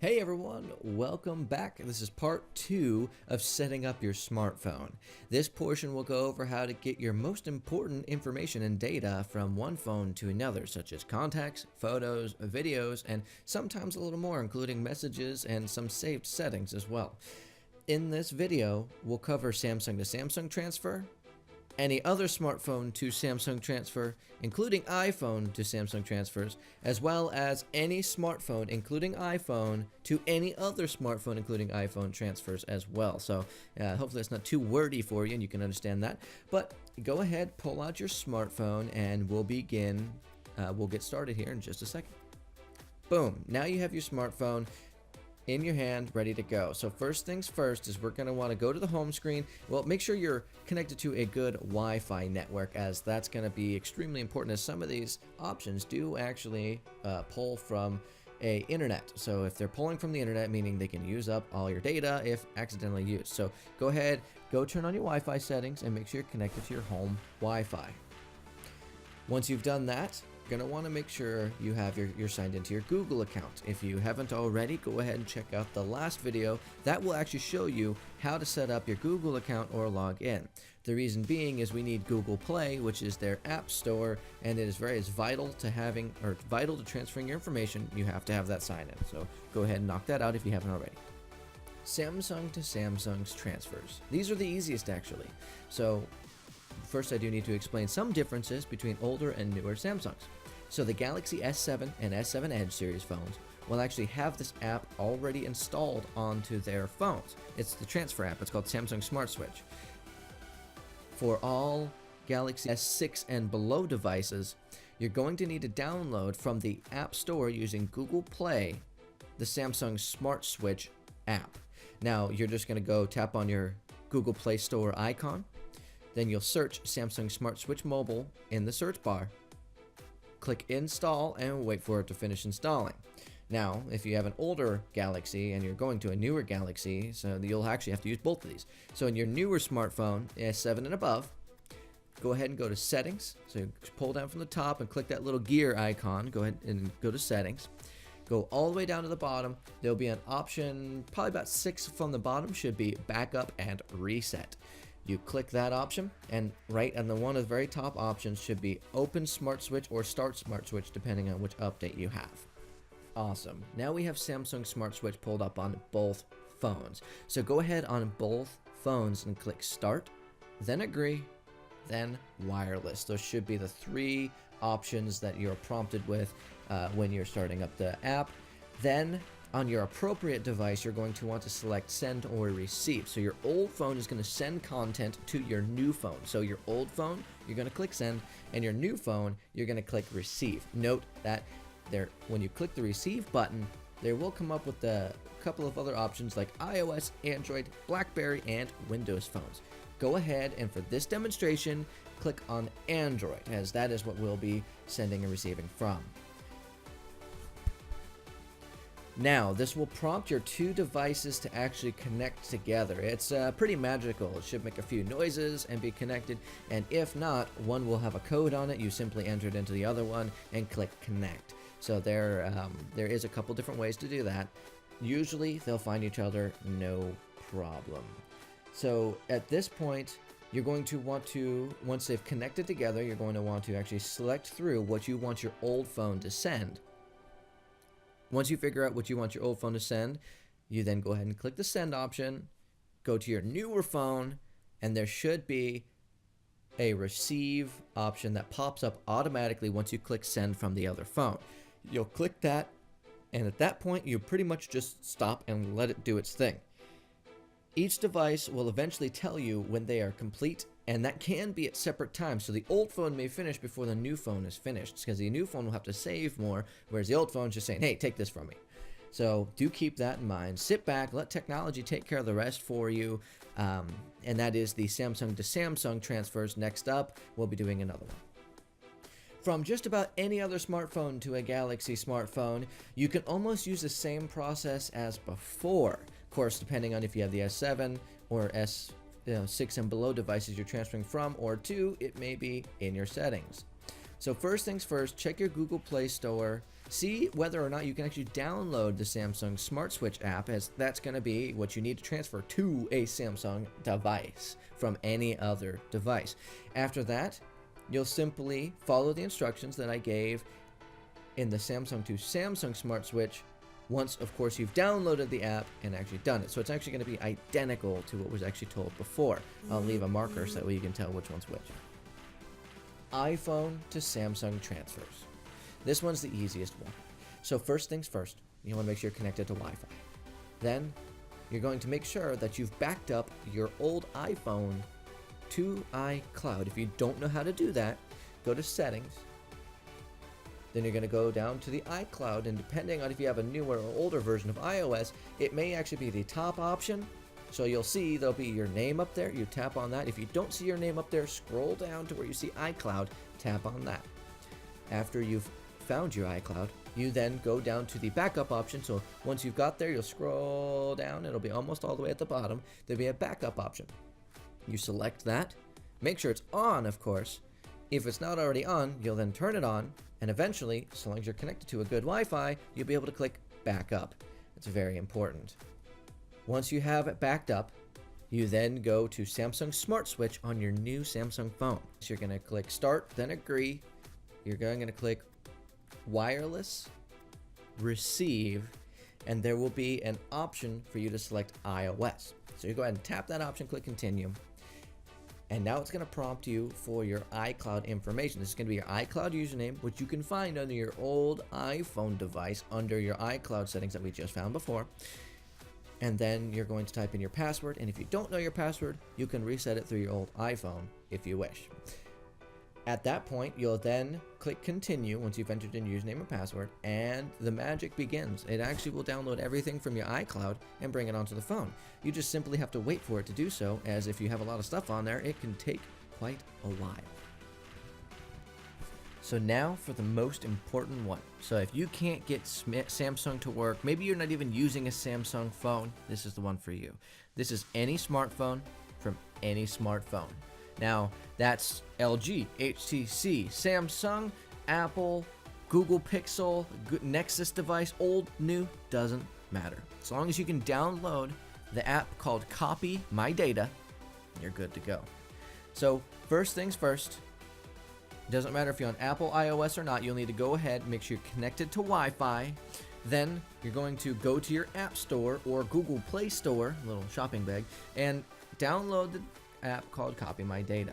Hey everyone, welcome back. This is part 2 of setting up your smartphone. This portion will go over how to get your most important information and data from one phone to another, such as contacts, photos, videos, and sometimes a little more, including messages and some saved settings as well. In this video, we'll cover Samsung to Samsung transfer, any other smartphone to Samsung transfer, including iPhone to Samsung transfers, as well as any smartphone, including iPhone, to any other smartphone, including iPhone transfers as well. So hopefully it's not too wordy for you and you can understand that. But go ahead, pull out your smartphone, and we'll begin. We'll get started here in just a second. Boom, now you have your smartphone in your hand, ready to go. So first things first is we're going to want to go to the home screen. Well, make sure you're connected to a good Wi-Fi network, as that's going to be extremely important, as some of these options do actually pull from a internet. So if they're pulling from the internet, meaning they can use up all your data if accidentally used. So go ahead, go turn on your Wi-Fi settings and make sure you're connected to your home Wi-Fi. Once you've done that, you're going to want to make sure you're signed into your Google account. If you haven't already, go ahead and check out the last video. That will actually show you how to set up your Google account or log in. The reason being is we need Google Play, which is their app store, and it is vital to transferring your information. You have to have that sign in. So go ahead and knock that out if you haven't already. Samsung to Samsung's transfers. These are the easiest actually. So first, I do need to explain some differences between older and newer Samsungs. So the Galaxy S7 and S7 Edge series phones will actually have this app already installed onto their phones. It's the transfer app. It's called Samsung Smart Switch. For all Galaxy S6 and below devices, you're going to need to download from the App Store using Google Play the Samsung Smart Switch app. Now, you're just going to go tap on your Google Play Store icon. Then you'll search Samsung Smart Switch Mobile in the search bar. Click Install and wait for it to finish installing. Now, if you have an older Galaxy and you're going to a newer Galaxy, so you'll actually have to use both of these. So in your newer smartphone, S7 and above, go ahead and go to Settings. So you pull down from the top and click that little gear icon. Go ahead and go to Settings. Go all the way down to the bottom. There'll be an option, probably about 6 from the bottom, should be Backup and Reset. You click that option, and right on the one of the very top options should be Open Smart Switch or Start Smart Switch, depending on which update you have. Awesome. Now we have Samsung Smart Switch pulled up on both phones. So go ahead on both phones and click Start, then Agree, then Wireless. Those should be the 3 options that you're prompted with when you're starting up the app. Then on your appropriate device, you're going to want to select Send or Receive. So your old phone is going to send content to your new phone. So your old phone, you're going to click Send, and your new phone, you're going to click Receive. Note that when you click the Receive button, there will come up with a couple of other options like iOS, Android, BlackBerry, and Windows phones. Go ahead and for this demonstration, click on Android, as that is what we'll be sending and receiving from. Now, this will prompt your 2 devices to actually connect together. It's pretty magical. It should make a few noises and be connected, and if not, one will have a code on it. You simply enter it into the other one and click Connect. So there is a couple different ways to do that. Usually, they'll find each other no problem. So at this point, you're going to want to, once they've connected together, you're going to want to actually select through what you want your old phone to send. Once you figure out what you want your old phone to send, you then go ahead and click the Send option, go to your newer phone, and there should be a Receive option that pops up automatically once you click Send from the other phone. You'll click that, and at that point, you pretty much just stop and let it do its thing. Each device will eventually tell you when they are complete, and that can be at separate times. So the old phone may finish before the new phone is finished, because the new phone will have to save more, whereas the old phone is just saying, hey, take this from me. So do keep that in mind. Sit back, let technology take care of the rest for you, and that is the Samsung to Samsung transfers. Next up, we'll be doing another one. From just about any other smartphone to a Galaxy smartphone, you can almost use the same process as before. Of course, depending on if you have the S7 or S6 and below devices you're transferring from, or to, it may be in your settings. So first things first, check your Google Play Store, See whether or not you can actually download the Samsung Smart Switch app, as that's going to be what you need to transfer to a Samsung device from any other device. After that, you'll simply follow the instructions that I gave in the Samsung to Samsung Smart Switch once, of course, you've downloaded the app and actually done it. So it's actually going to be identical to what was actually told before. I'll leave a marker so that way you can tell which one's which. iPhone to Samsung transfers. This one's the easiest one. So first things first, you want to make sure you're connected to Wi-Fi. Then you're going to make sure that you've backed up your old iPhone to iCloud. If you don't know how to do that, go to Settings. Then you're going to go down to the iCloud, and depending on if you have a newer or older version of iOS, it may actually be the top option. So you'll see there'll be your name up there. You tap on that. If you don't see your name up there, scroll down to where you see iCloud, tap on that. After you've found your iCloud, you then go down to the backup option. So once you've got there, you'll scroll down. It'll be almost all the way at the bottom. There'll be a backup option. You select that. Make sure it's on, of course. If it's not already on, you'll then turn it on, and eventually, so long as you're connected to a good Wi-Fi, you'll be able to click backup. It's very important. Once you have it backed up, you then go to Samsung Smart Switch on your new Samsung phone. So you're going to click start, then agree. You're going to click wireless, receive, and there will be an option for you to select iOS. So you go ahead and tap that option, click continue. And now it's going to prompt you for your iCloud information. This is going to be your iCloud username, which you can find under your old iPhone device under your iCloud settings that we just found before. And then you're going to type in your password. And if you don't know your password, you can reset it through your old iPhone if you wish. At that point, you'll then click continue once you've entered in your username and password, and the magic begins. It actually will download everything from your iCloud and bring it onto the phone. You just simply have to wait for it to do so, as if you have a lot of stuff on there, it can take quite a while. So now for the most important one. So if you can't get Samsung to work, maybe you're not even using a Samsung phone, this is the one for you. This is any smartphone from any smartphone. Now, that's LG, HTC, Samsung, Apple, Google Pixel, Nexus device, old, new, doesn't matter. As long as you can download the app called Copy My Data, you're good to go. So, first things first, doesn't matter if you're on Apple iOS or not, you'll need to go ahead and make sure you're connected to Wi-Fi. Then, you're going to go to your App Store or Google Play Store, little shopping bag, and download the app called Copy My Data.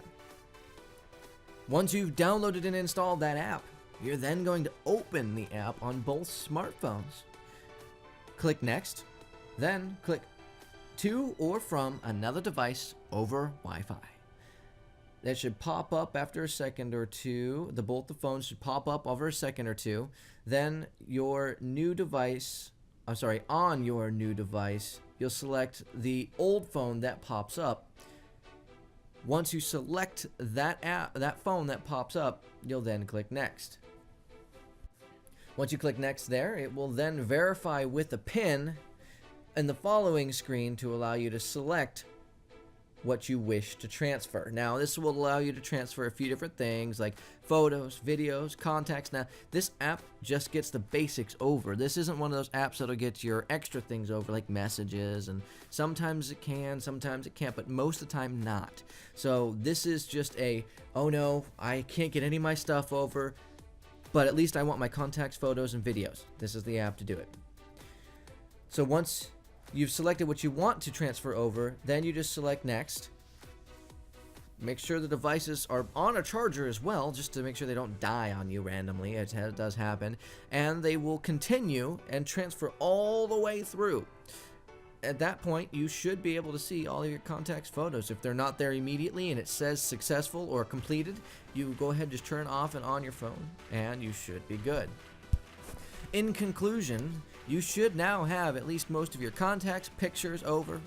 Once you've downloaded and installed that app, you're then going to open the app on both smartphones. Click Next, then click To or From Another Device over Wi-Fi. That should pop up after a second or two. Both the phones should pop up over a second or two. Then your new device, on your new device, you'll select the old phone that pops up. Once you select that phone that pops up, you'll then click Next. Once you click Next there, it will then verify with a PIN in the following screen to allow you to select what you wish to transfer. Now, this will allow you to transfer a few different things like photos, videos, contacts. Now, this app just gets the basics over. This isn't one of those apps that'll get your extra things over like messages, and sometimes it can, sometimes it can't, but most of the time not. So this is just oh no, I can't get any of my stuff over, but at least I want my contacts, photos, and videos. This is the app to do it. So once you've selected what you want to transfer over, then you just select Next. Make sure the devices are on a charger as well, just to make sure they don't die on you randomly. It does happen. And they will continue and transfer all the way through. At that point, you should be able to see all of your contacts' photos. If they're not there immediately and it says successful or completed, you go ahead and just turn off and on your phone, and you should be good. In conclusion, you should now have at least most of your contacts, pictures over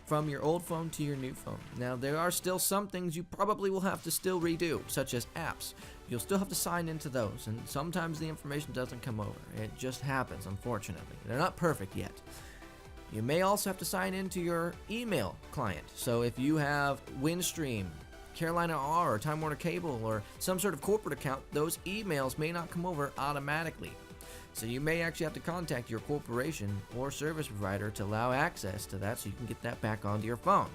from your old phone to your new phone. Now, there are still some things you probably will have to still redo, such as apps. You'll still have to sign into those, and sometimes the information doesn't come over. It just happens, unfortunately. They're not perfect yet. You may also have to sign into your email client. So if you have Windstream, Carolina R, or Time Warner Cable, or some sort of corporate account, those emails may not come over automatically. So you may actually have to contact your corporation or service provider to allow access to that so you can get that back onto your phone.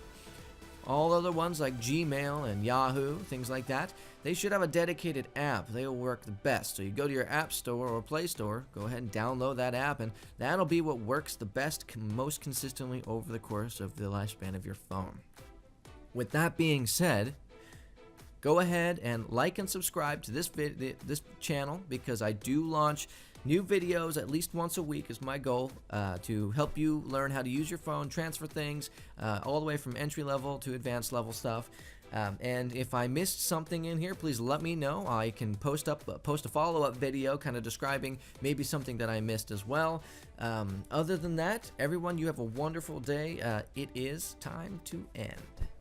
All other ones like Gmail and Yahoo, things like that, they should have a dedicated app. They will work the best. So you go to your App Store or Play Store, go ahead and download that app, and that'll be what works the best, most consistently over the course of the lifespan of your phone. With that being said, go ahead and like and subscribe to this channel, because I do launch new videos at least once a week is my goal, to help you learn how to use your phone, transfer things, all the way from entry level to advanced level stuff. And if I missed something in here, please let me know. I can post a follow-up video kind of describing maybe something that I missed as well. Other than that, everyone, you have a wonderful day. It is time to end.